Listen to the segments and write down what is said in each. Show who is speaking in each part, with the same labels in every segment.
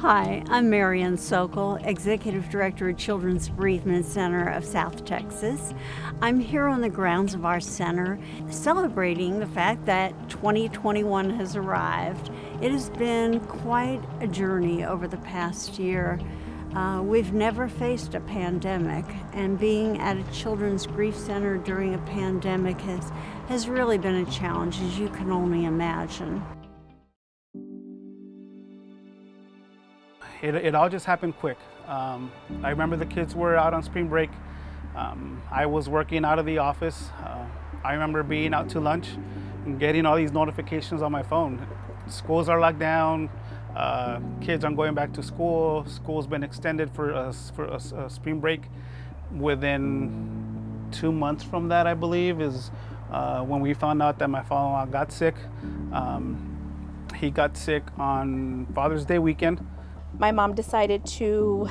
Speaker 1: Hi, I'm Marian Sokol, Executive Director at Children's Bereavement Center of South Texas. I'm here on the grounds of our center celebrating the fact that 2021 has arrived. It has been quite a journey over the past year. We've never faced a pandemic, and being at a children's grief center during a pandemic has really been a challenge, as you can only imagine.
Speaker 2: It all just happened quick. I remember the kids were out on spring break. I was working out of the office. I remember being out to lunch and getting all these notifications on my phone. Schools are locked down. Kids aren't going back to school. School's been extended for a spring break. Within 2 months from that, I believe, is when we found out that my father-in-law got sick. He got sick on Father's Day weekend.
Speaker 3: My mom decided to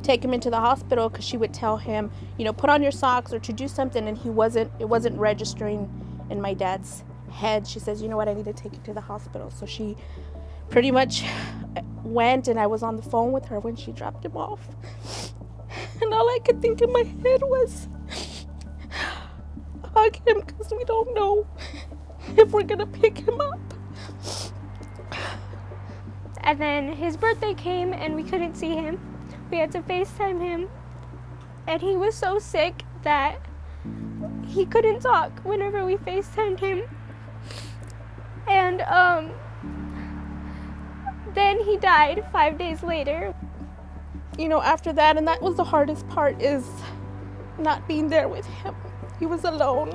Speaker 3: take him into the hospital because she would tell him, put on your socks or to do something, and it wasn't registering in my dad's head. She says, you know what, I need to take you to the hospital. So she pretty much went, and I was on the phone with her when she dropped him off. And all I could think in my head was, hug him, because we don't know if we're gonna pick him up.
Speaker 4: And then his birthday came and we couldn't see him. We had to FaceTime him. And he was so sick that he couldn't talk whenever we FaceTimed him. And then he died 5 days later.
Speaker 3: After that, and that was the hardest part, is not being there with him. He was alone.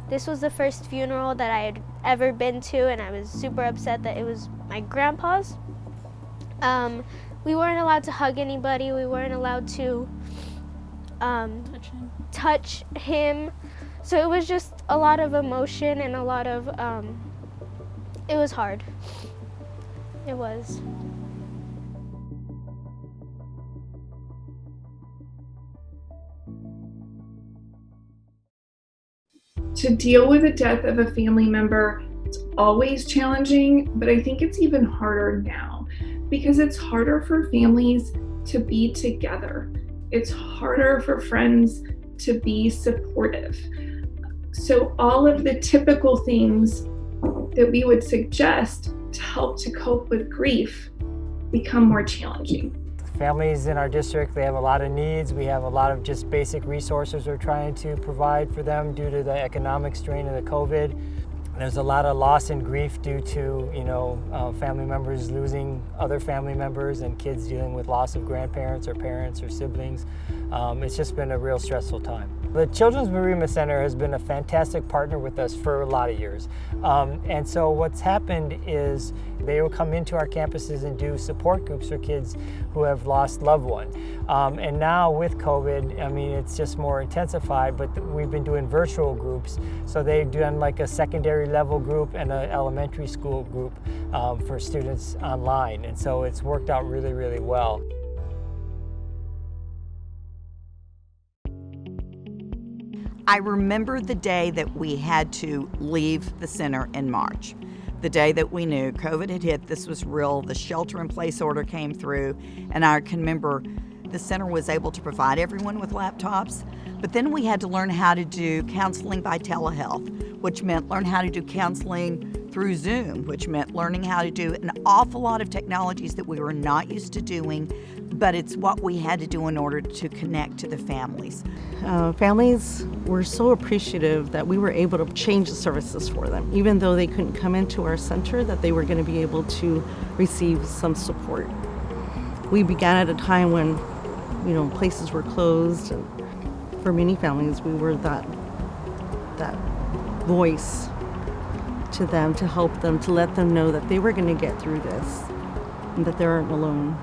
Speaker 4: This was the first funeral that I had ever been to, and I was super upset that it was my grandpa's. We weren't allowed to hug anybody. We weren't allowed to touch him. So it was just a lot of emotion and a lot of, it was hard. It was.
Speaker 5: To deal with the death of a family member, it's always challenging, but I think it's even harder now because it's harder for families to be together. It's harder for friends to be supportive. So all of the typical things that we would suggest to help to cope with grief become more challenging.
Speaker 6: Families in our district, they have a lot of needs. We have a lot of just basic resources we're trying to provide for them due to the economic strain of the COVID. There's a lot of loss and grief due to, family members losing other family members and kids dealing with loss of grandparents or parents or siblings. It's just been a real stressful time. The Children's Bereavement Center has been a fantastic partner with us for a lot of years. And so what's happened is they will come into our campuses and do support groups for kids who have lost loved ones. And now with COVID, it's just more intensified, but we've been doing virtual groups. So they've done like a secondary level group and an elementary school group for students online. And so it's worked out really, really well.
Speaker 7: I remember the day that we had to leave the center in March. The day that we knew COVID had hit, this was real, the shelter-in-place order came through, and I can remember the center was able to provide everyone with laptops, but then we had to learn how to do counseling by telehealth, which meant learn how to do counseling through Zoom, which meant learning how to do an awful lot of technologies that we were not used to doing, but it's what we had to do in order to connect to the families.
Speaker 8: Families were so appreciative that we were able to change the services for them, even though they couldn't come into our center, that they were going to be able to receive some support. We began at a time when, places were closed, and for many families, we were that voice to them, to help them, to let them know that they were going to get through this and that they aren't alone.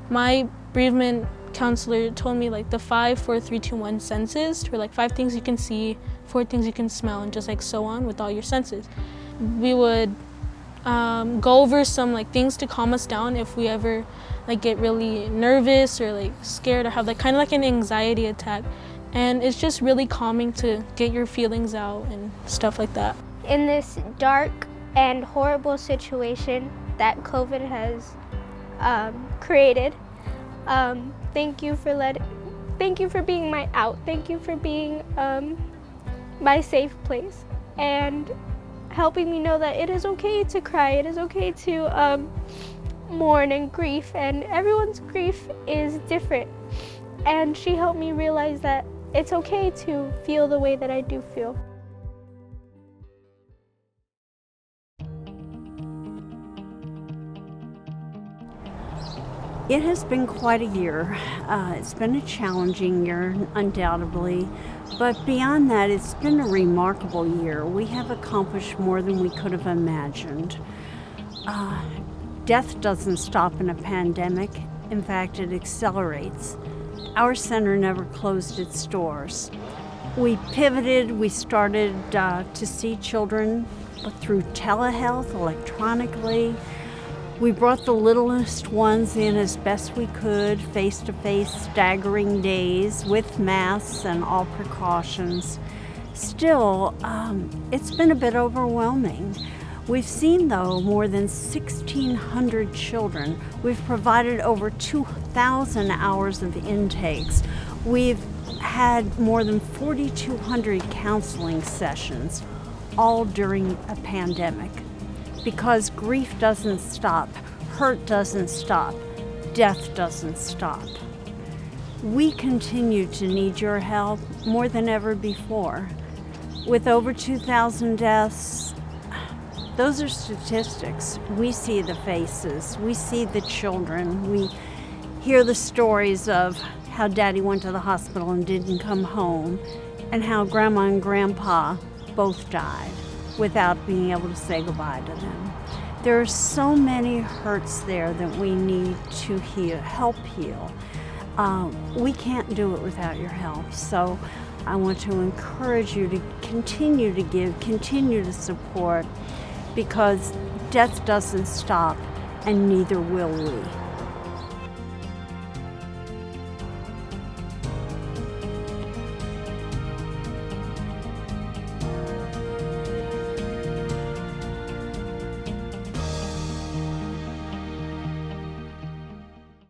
Speaker 3: My bereavement counselor told me the 5, 4, 3, 2, 1 senses were 5 things you can see, 4 things you can smell, and just so on with all your senses. We would go over some things to calm us down if we ever get really nervous or scared or have kind of an anxiety attack. And it's just really calming to get your feelings out and stuff like that.
Speaker 4: In this dark and horrible situation that COVID has created, thank you for being my out. Thank you for being my safe place and helping me know that it is okay to cry. It is okay to mourn and grief, and everyone's grief is different. And she helped me realize that it's okay to feel the way that I do feel.
Speaker 1: It has been quite a year. It's been a challenging year, undoubtedly, but beyond that, it's been a remarkable year. We have accomplished more than we could have imagined. Death doesn't stop in a pandemic. In fact, it accelerates. Our center never closed its doors. We pivoted. We started to see children through telehealth, electronically. We brought the littlest ones in as best we could, face-to-face, staggering days with masks and all precautions. Still, it's been a bit overwhelming. We've seen, though, more than 1,600 children. We've provided over 2,000 hours of intakes. We've had more than 4,200 counseling sessions, all during a pandemic. Because grief doesn't stop, hurt doesn't stop, death doesn't stop. We continue to need your help more than ever before. With over 2,000 deaths, those are statistics. We see the faces, we see the children, we hear the stories of how Daddy went to the hospital and didn't come home, and how Grandma and Grandpa both died without being able to say goodbye to them. There are so many hurts there that we need to help heal. We can't do it without your help. So I want to encourage you to continue to give, continue to support, because death doesn't stop, and neither will we.